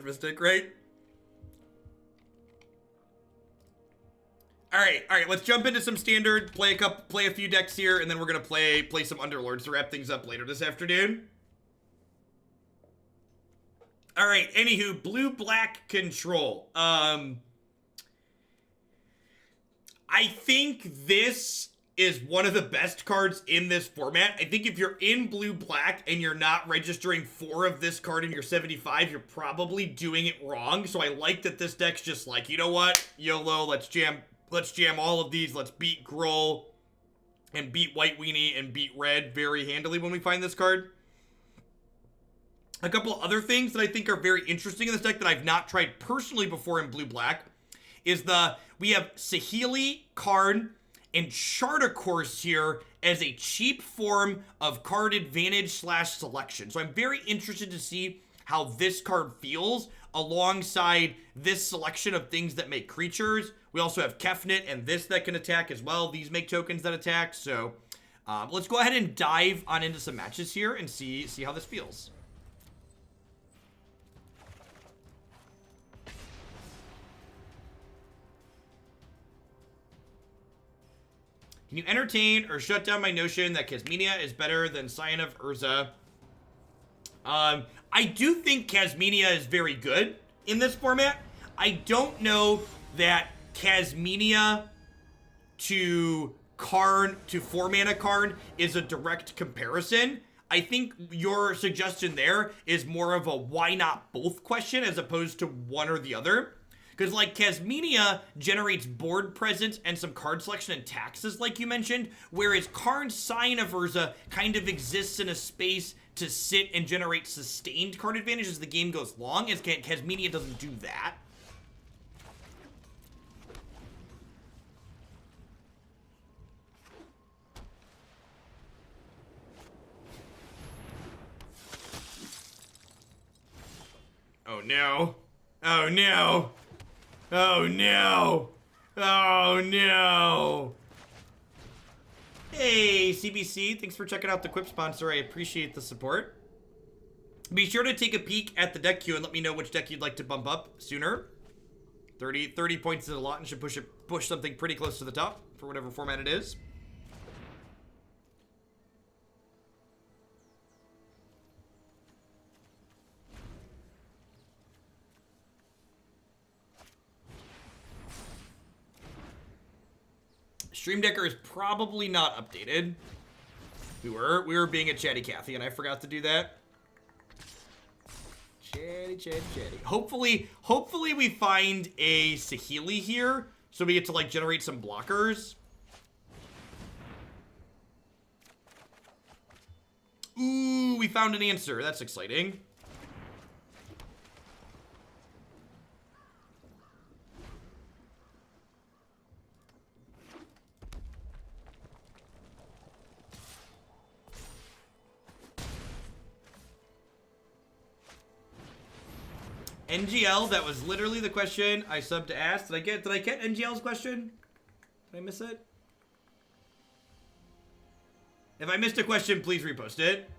Mystic, right? All right, let's jump into some standard, play a few decks here, and then we're gonna play some Underlords to wrap things up later this afternoon. All right, anywho, blue-black control. I think this is one of the best cards in this format. I think if you're in blue-black and you're not registering 4 of this card in your 75, you're probably doing it wrong. So I like that this deck's just like, you know what? YOLO, let's jam all of these. Let's beat Gruul and beat White Weenie and beat Red very handily when we find this card. A couple other things that I think are very interesting in this deck that I've not tried personally before in blue-black is we have Saheeli, Karn, and Chartercourse here as a cheap form of card advantage / selection. So I'm very interested to see how this card feels alongside this selection of things that make creatures. We also have Kefnet and this that can attack as well. These make tokens that attack. So let's go ahead and dive on into some matches here and see how this feels. Can you entertain or shut down my notion that Kazminia is better than Scion of Urza? I do think Kazminia is very good in this format. I don't know that Kazminia to Karn, to 4-mana Karn, is a direct comparison. I think your suggestion there is more of a why not both question as opposed to one or the other. Because, like, Kazminia generates board presence and some card selection and taxes, like you mentioned, whereas Karn's Scion of Urza kind of exists in a space to sit and generate sustained card advantage as the game goes long, as Kazminia doesn't do that. Oh, no. Oh, no. Oh, no. Oh, no. Hey, CBC. Thanks for checking out the Quip sponsor. I appreciate the support. Be sure to take a peek at the deck queue and let me know which deck you'd like to bump up sooner. 30 points is a lot and should push something pretty close to the top for whatever format it is. Stream Decker is probably not updated. We were being a chatty Cathy, and I forgot to do that. Chatty. Hopefully we find a Saheeli here, so we get to, like, generate some blockers. Ooh, we found an answer. That's exciting. NGL, that was literally the question I subbed to ask. Did I get NGL's question? Did I miss it? If I missed a question, please repost it.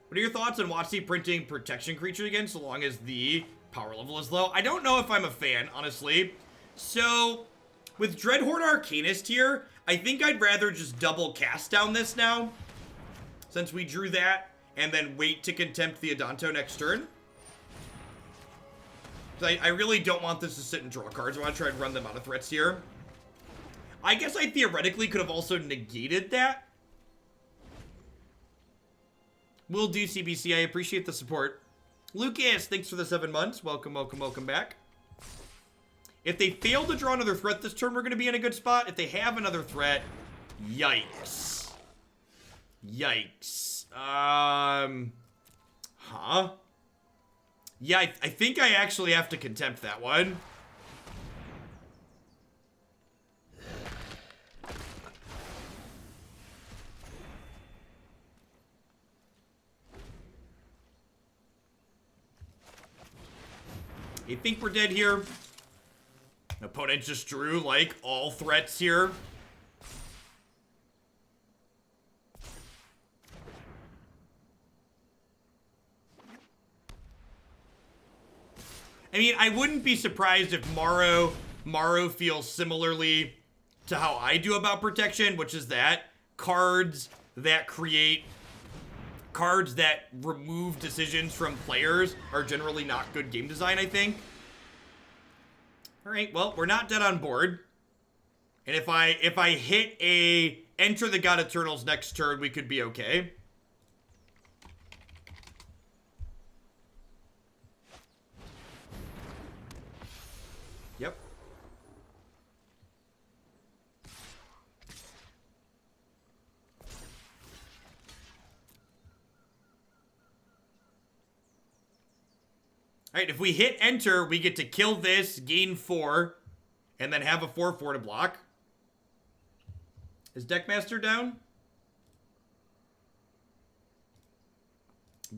What are your thoughts on WotC printing protection creature again, so long as the power level is low? I don't know if I'm a fan, honestly. So, with Dreadhorde Arcanist here, I think I'd rather just double cast down this now, since we drew that, and then wait to Contempt the Adanto next turn. I really don't want this to sit and draw cards. I want to try and run them out of threats here. I guess I theoretically could have also negated that. Will do, CBC. I appreciate the support. Lucas, thanks for the 7 months. Welcome back. If they fail to draw another threat this turn, we're going to be in a good spot. If they have another threat, yikes. Yikes. Huh? Yeah, I think I actually have to Contempt that one. I think we're dead here. Opponent just drew, like, all threats here. I mean, I wouldn't be surprised if Morrow feels similarly to how I do about protection, which is that cards that remove decisions from players are generally not good game design, I think. All right, well, we're not dead on board. And if I hit a enter the God Eternals next turn, we could be okay. Yep. All right, if we hit enter, we get to kill this, gain 4, and then have a 4/4 to block. Is Deckmaster down?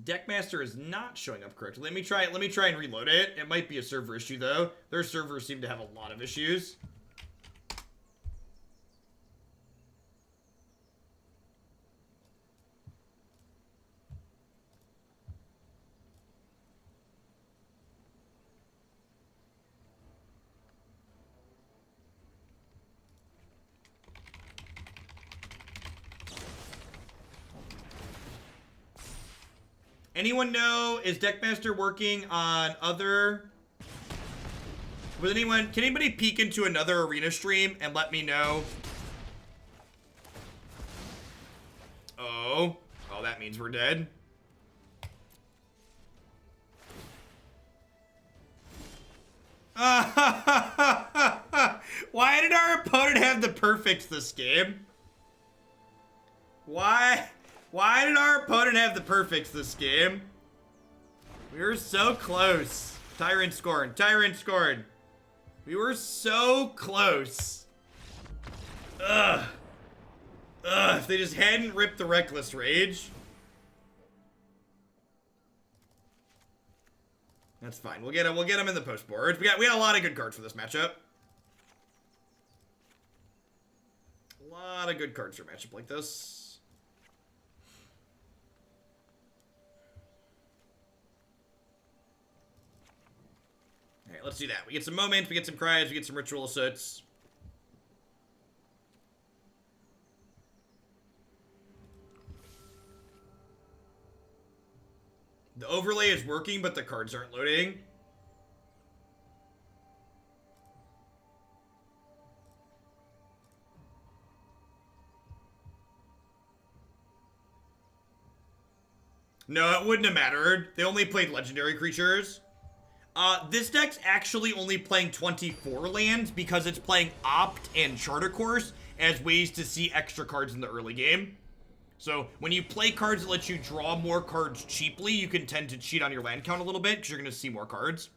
Deckmaster is not showing up correctly. Let me try and reload it. It might be a server issue though. Their servers seem to have a lot of issues. Anyone know, is Deckmaster working on other... can anybody peek into another arena stream and let me know? Oh, that means we're dead. Why did our opponent have the perfects this game? Why did our opponent have the perfects this game? We were so close. Tyrant Scorn. Tyrant Scorn. We were so close. Ugh. If they just hadn't ripped the Reckless Rage. That's fine. We'll get him in the post board. We had a lot of good cards for this matchup. A lot of good cards for a matchup like this. Alright, let's do that. We get some moments, we get some cries, we get some Ritual of Soots. The overlay is working, but the cards aren't loading. No, it wouldn't have mattered. They only played legendary creatures. This deck's actually only playing 24 lands because it's playing Opt and Charter Course as ways to see extra cards in the early game. So when you play cards that let you draw more cards cheaply, you can tend to cheat on your land count a little bit because you're going to see more cards.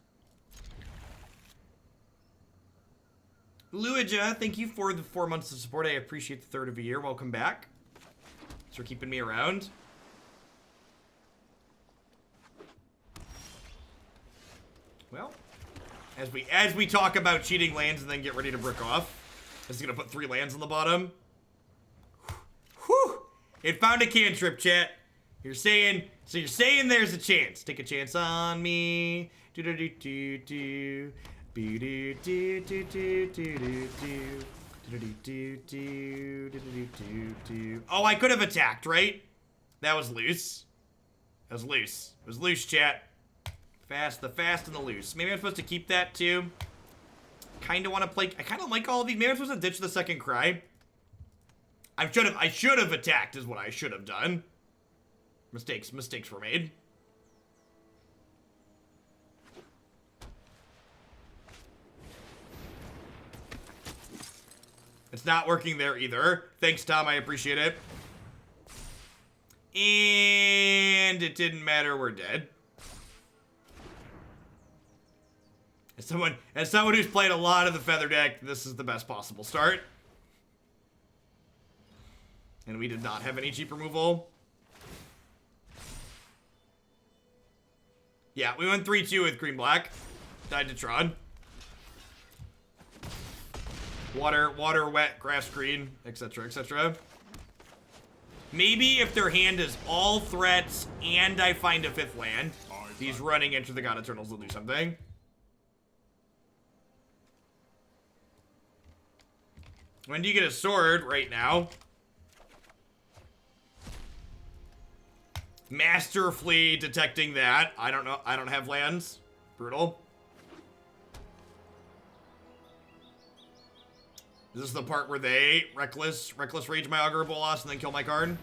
Luija, thank you for the 4 months of support. I appreciate the third of a year. Welcome back. Thanks for keeping me around. Well, as we talk about cheating lands and then get ready to brick off, this is gonna put 3 lands on the bottom. Whew! It found a cantrip, chat. You're saying there's a chance. Take a chance on me. Do do do do do. Do do do do do do do. Oh, I could have attacked, right? That was loose. That was loose. It was loose, chat. The fast and the loose. Maybe I'm supposed to keep that too. Kind of want to play. I kind of like all of these. Maybe I'm supposed to ditch the second cry. I should have attacked is what I should have done. Mistakes were made. It's not working there either. Thanks, Tom. I appreciate it. And it didn't matter. We're dead. As someone who's played a lot of the Feather deck, this is the best possible start. And we did not have any cheap removal. Yeah, we went 3-2 with green-black. Died to Tron. Water, wet, grass, green, etc., etc. Maybe if their hand is all threats and I find a 5th land, these running into the God Eternals will do something. When do you get a sword? Right now. Masterfully detecting that. I don't know. I don't have lands. Brutal. Is this the part where they reckless rage my Augur of Bolas and then kill my Karn?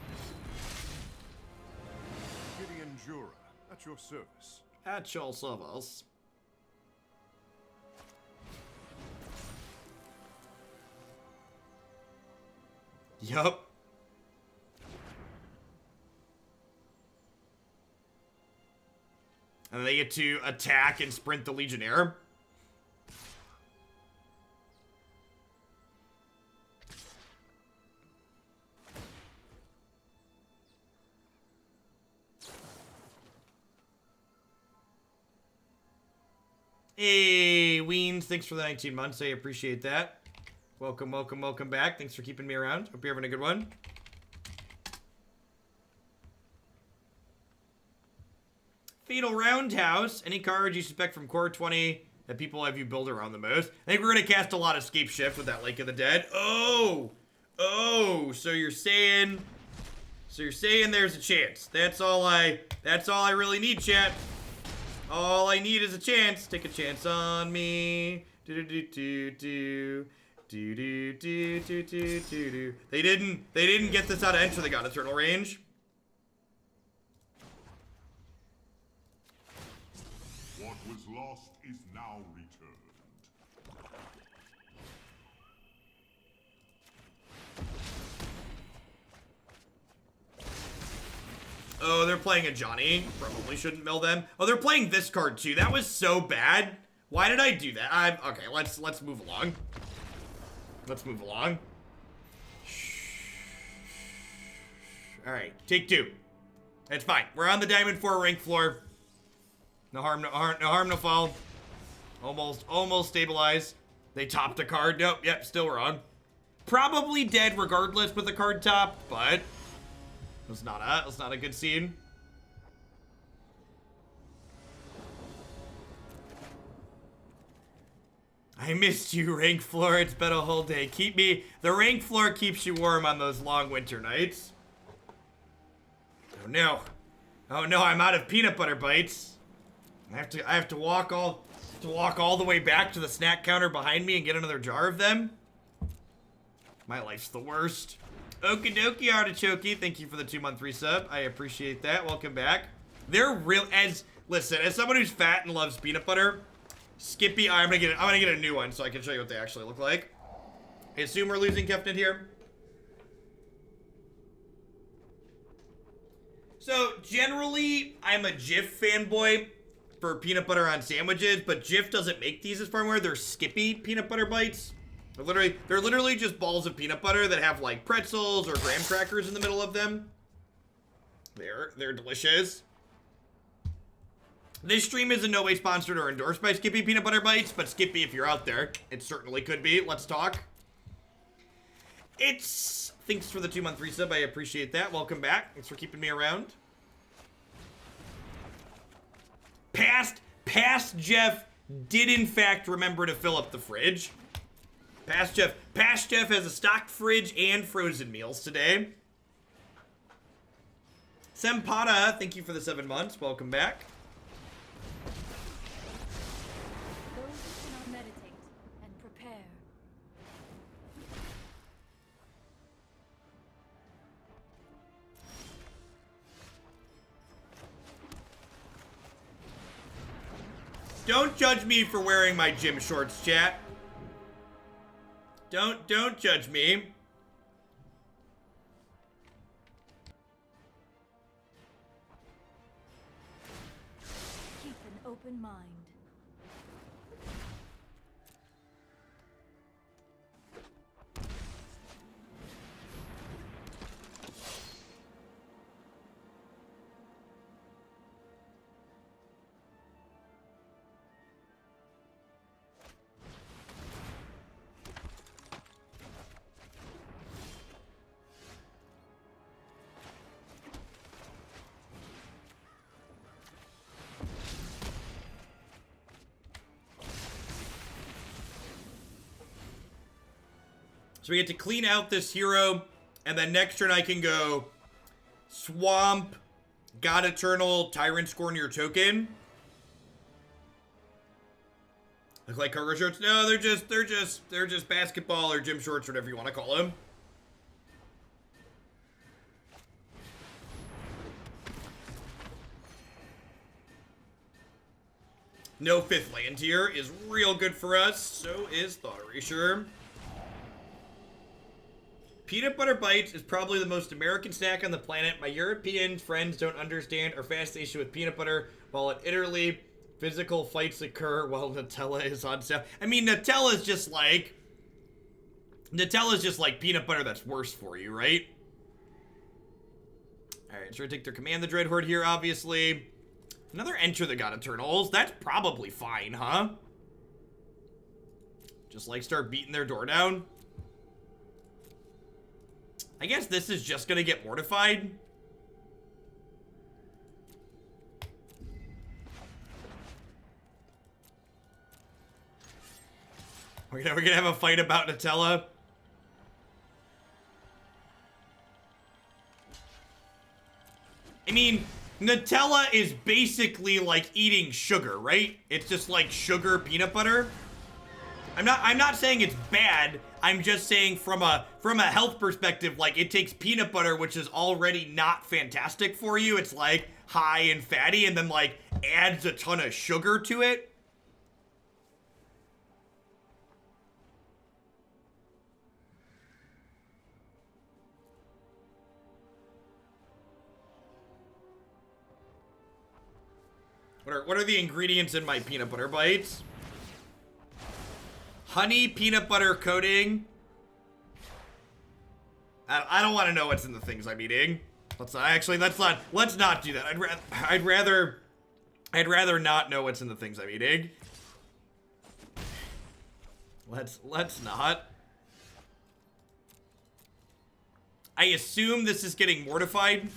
Gideon Jura, at your service. At your service. Yup. And then they get to attack and sprint the Legionnaire. Hey, Weens, thanks for the 19 months. I appreciate that. Welcome, welcome, welcome back. Thanks for keeping me around. Hope you're having a good one. Fatal Roundhouse. Any cards you suspect from Core 20 that people have you build around the most? I think we're going to cast a lot of Scape Shift with that Lake of the Dead. Oh! Oh! So you're saying there's a chance. That's all I really need, chat. All I need is a chance. Take a chance on me. Do do do do do do do do do do do. They didn't get this out of Enter the God-Eternal range. What was lost is now returned. Oh, they're playing a Johnny. Probably shouldn't mill them. Oh, they're playing this card too. That was so bad. Why did I do that? Okay, let's move along. Let's move along. All right, take two. It's fine. We're on the Diamond 4 rank floor. No harm, no harm, no foul. Almost stabilized. They topped a card. Nope, yep, still wrong. Probably dead regardless with the card top, but it was not a good scene. I missed you, rank floor. It's been a whole day. The rank floor keeps you warm on those long winter nights. Oh no. Oh no, I'm out of peanut butter bites. I have to walk all the way back to the snack counter behind me and get another jar of them. My life's the worst. Okie dokie, Artichoke. Thank you for the 2-month resub. I appreciate that. Welcome back. They're real as someone who's fat and loves peanut butter, Skippy, I'm gonna get a new one so I can show you what they actually look like. I assume we're losing Kefnet here. So generally, I'm a Jif fanboy for peanut butter on sandwiches, but Jif doesn't make these as far as they're Skippy peanut butter bites. They're literally just balls of peanut butter that have like pretzels or graham crackers in the middle of them. They're delicious. This stream is in no way sponsored or endorsed by Skippy Peanut Butter Bites, but Skippy, if you're out there, it certainly could be. Let's talk. Thanks for the 2-month resub. I appreciate that. Welcome back. Thanks for keeping me around. Past Jeff did in fact remember to fill up the fridge. Past Jeff has a stocked fridge and frozen meals today. Sempata, thank you for the 7 months. Welcome back. Don't judge me for wearing my gym shorts, chat. Don't judge me. Keep an open mind. So we get to clean out this hero, and then next turn I can go Swamp, God-Eternal, Tyrant, Scorn your token. Look like cargo shorts? No, they're just basketball or gym shorts, whatever you want to call them. No 5th land here is real good for us. So is Thought Erasure. Peanut butter bites is probably the most American snack on the planet. My European friends don't understand our fascination with peanut butter, while in Italy, physical fights occur while Nutella is on sale. I mean, Nutella's just like peanut butter that's worse for you, right? Alright, so we're gonna take their command the Dreadhorde here, obviously. Another Enter the God-Eternals. That's probably fine, huh? Just like start beating their door down. I guess this is just gonna get mortified. We're gonna have a fight about Nutella. I mean, Nutella is basically like eating sugar, right? It's just like sugar peanut butter. I'm not saying it's bad. I'm just saying from a health perspective, like it takes peanut butter, which is already not fantastic for you. It's like high and fatty, and then like adds a ton of sugar to it. What are the ingredients in my peanut butter bites? Honey peanut butter coating. I don't want to know what's in the things I'm eating. Let's not do that. I'd rather not know what's in the things I'm eating. Let's not. I assume this is getting mortified.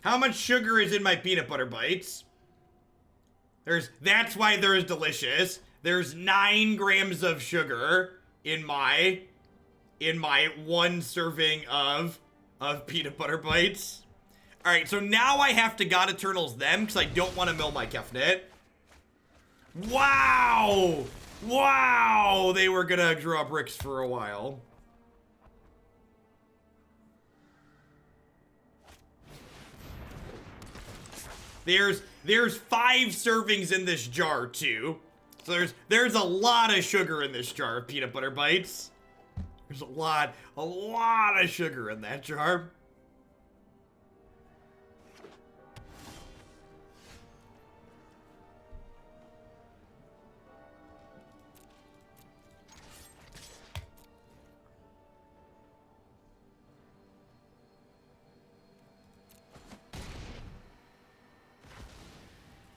How much sugar is in my peanut butter bites? That's why they're delicious. There's 9 grams of sugar in my 1 serving of peanut butter bites. All right, so now I have to God-Eternals them because I don't want to mill my Kefnet. Wow! Wow! They were gonna draw bricks for a while. There's 5 servings in this jar too. So there's a lot of sugar in this jar of peanut butter bites. There's a lot of sugar in that jar.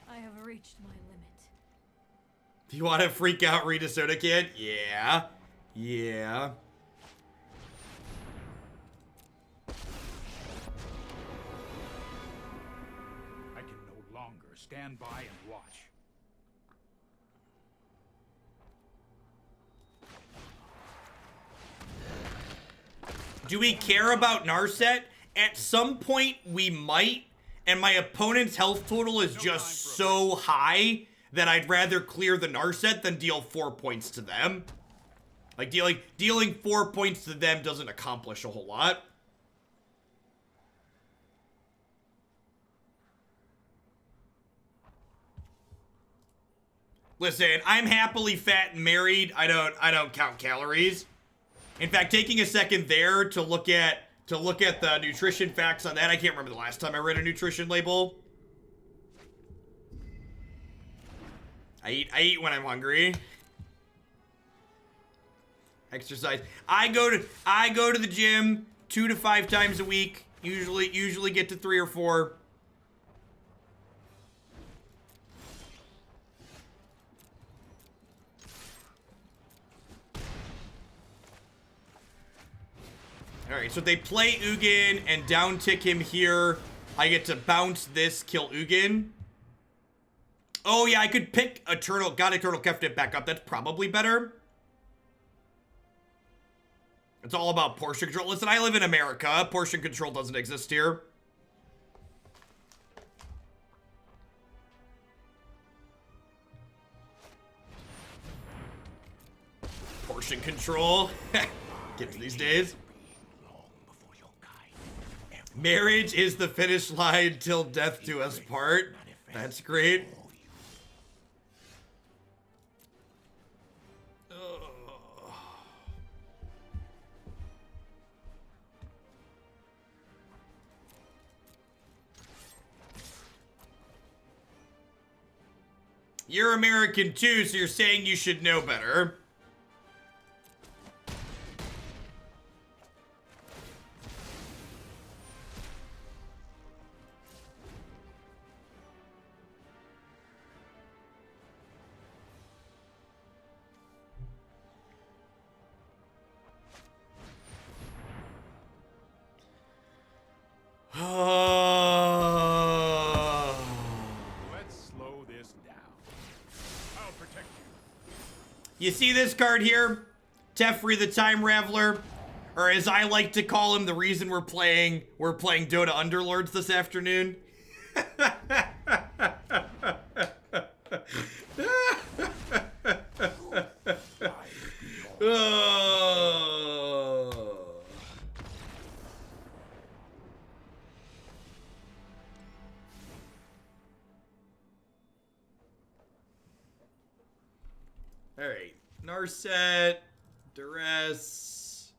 I have reached my limit. Do you want to freak out, Rita Soda Kid? Yeah. Yeah. I can no longer stand by and watch. Do we care about Narset? At some point, we might. And my opponent's health total is just so high that I'd rather clear the Narset than deal 4 points to them. Like, dealing 4 points to them doesn't accomplish a whole lot. Listen, I'm happily fat and married. I don't count calories. In fact, taking a second there to look at the nutrition facts on that. I can't remember the last time I read a nutrition label. I eat when I'm hungry. Exercise. I go to the gym 2 to 5 times a week. Usually get to 3 or 4. Alright, so they play Ugin and down tick him here I get to bounce this, kill Ugin. Oh yeah, I could pick God-Eternal Kefnet back up. That's probably better. It's all about portion control. Listen, I live in America. Portion control doesn't exist here. Portion control. Kids these days. Marriage is the finish line till death do us part. That's great. You're American too, so you're saying you should know better. You see this card here? Teferi the Time Raveler, or as I like to call him, the reason we're playing Dota Underlords this afternoon. Oh. All right, Narset, Duress,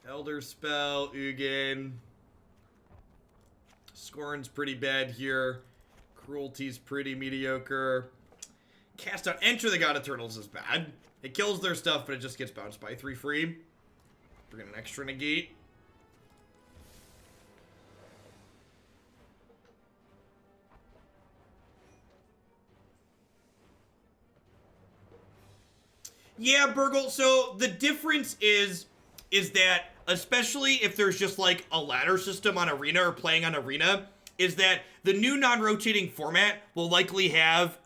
Elderspell, Ugin. Scorn's pretty bad here. Cruelty's pretty mediocre. Cast out Enter the God-Eternals is bad. It kills their stuff, but it just gets bounced by 3 free. We're getting an extra negate. Yeah, Burgle, so the difference is that, especially if there's just like a ladder system on Arena or playing on Arena, is that the new non-rotating format will likely have,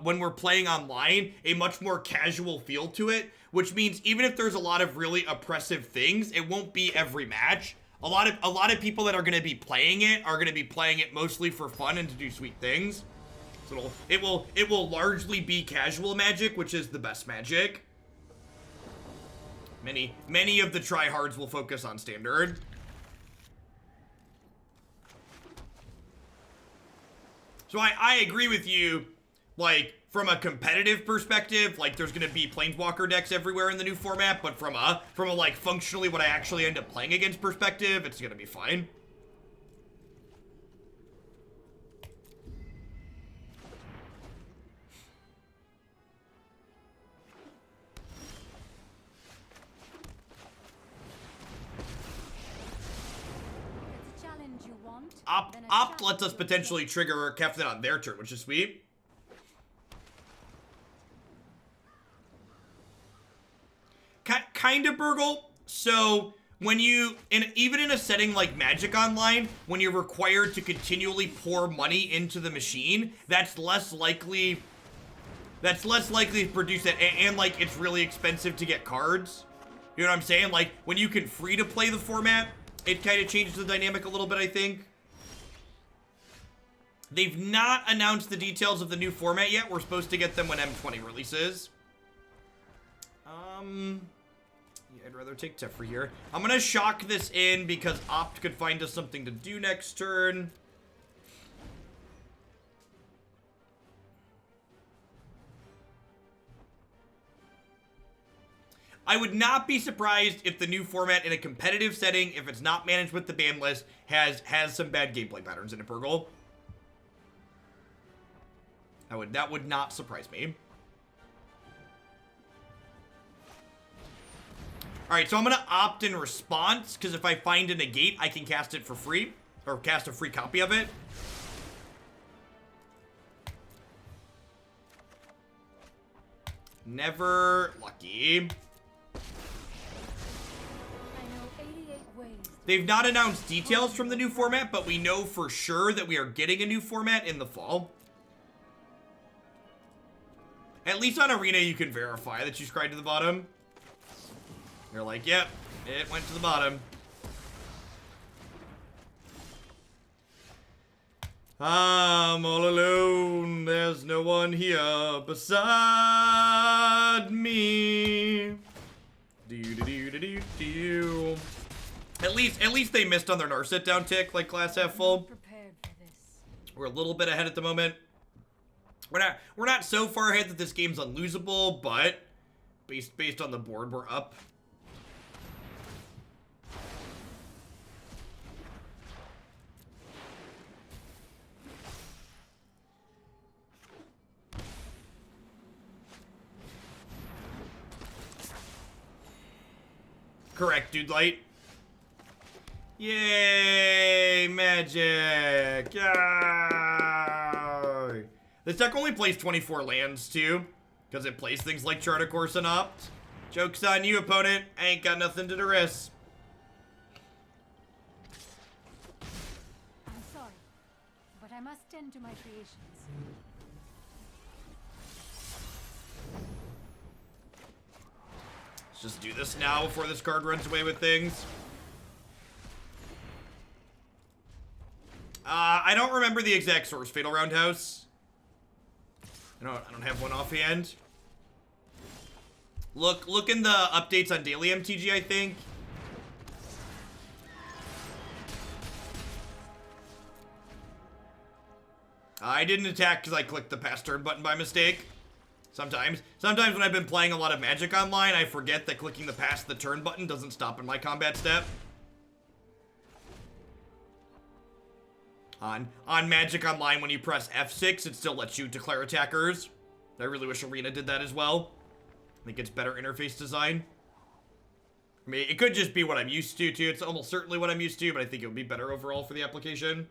when we're playing online, a much more casual feel to it, which means even if there's a lot of really oppressive things, it won't be every match. A lot of people that are going to be playing it are going to be playing it mostly for fun and to do sweet things. So it will largely be casual Magic, which is the best Magic. Many of the tryhards will focus on Standard. So I agree with you, like, from a competitive perspective, like, there's gonna be Planeswalker decks everywhere in the new format, but from a like, functionally what I actually end up playing against perspective, it's gonna be fine. Opt lets us potentially trigger Kefnet on their turn, which is sweet. Kind of, Burgle. So when you, even in a setting like Magic Online, when you're required to continually pour money into the machine, that's less likely to produce it, and like it's really expensive to get cards. You know what I'm saying? Like when you can free to play the format, it kind of changes the dynamic a little bit, I think. They've not announced the details of the new format yet. We're supposed to get them when M20 releases. Yeah, I'd rather take Teferi here. I'm gonna shock this in because Opt could find us something to do next turn. I would not be surprised if the new format in a competitive setting, if it's not managed with the ban list, has some bad gameplay patterns in it, Burgle. That would not surprise me. Alright, so I'm gonna opt in response, because if I find a negate, I can cast it for free, or cast a free copy of it. Never lucky. They've not announced details from the new format, but we know for sure that we are getting a new format in the fall. At least on Arena, you can verify that you scryed to the bottom. You're like, yep, it went to the bottom. I'm all alone, there's no one here beside me. Do. At least they missed on their Narset down tick, like glass half full. Prepared for this. We're a little bit ahead at the moment. We're not so far ahead that this game's unlosable, but based on the board, we're up. Correct, dude light. Yay, magic. Yay. This deck only plays 24 lands, too, because it plays things like Chart of Course and Opt. Joke's on you, opponent. I ain't got nothing to Duress. I'm sorry, but I must tend to my creations. Let's just do this now before this card runs away with things. I don't remember the exact source, Fatal Roundhouse. I don't have one offhand. Look in the updates on Daily MTG, I think. I didn't attack because I clicked the pass turn button by mistake. Sometimes when I've been playing a lot of Magic Online, I forget that clicking the pass the turn button doesn't stop in my combat step. On Magic Online, when you press F6, it still lets you declare attackers. I really wish Arena did that as well. I think it's better interface design. I mean, it could just be what I'm used to, too. It's almost certainly what I'm used to, but I think it would be better overall for the application.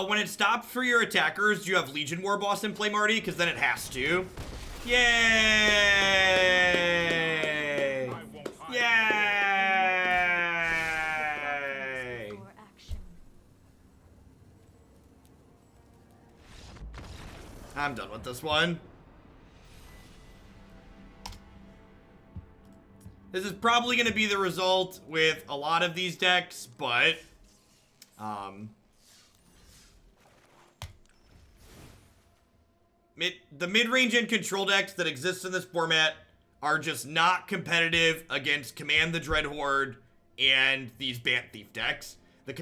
When it stops for your attackers, do you have Legion War Boss in play, Marty? Because then it has to. Yay! Yay! I'm done with this one. This is probably going to be the result with a lot of these decks, but... the mid-range and control decks that exist in this format are just not competitive against Command the Dreadhorde and these Bant Thief decks. The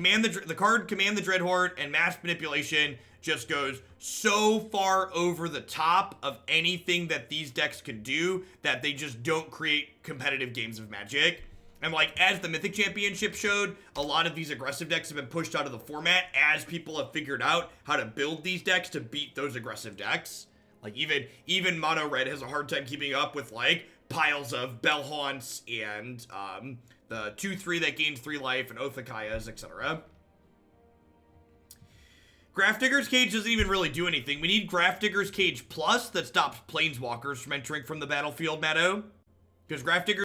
card Command the Dreadhorde and Mass Manipulation just goes so far over the top of anything that these decks can do that they just don't create competitive games of Magic. And like, as the Mythic Championship showed, a lot of these aggressive decks have been pushed out of the format as people have figured out how to build these decks to beat those aggressive decks. Like, even Mono Red has a hard time keeping up with, like, piles of Bell Haunts and the 2-3 that gains 3 life and Othakayas, etc. Grafdigger's Cage doesn't even really do anything. We need Grafdigger's Cage Plus that stops Planeswalkers from entering from the battlefield, Matto. Because Grafdigger's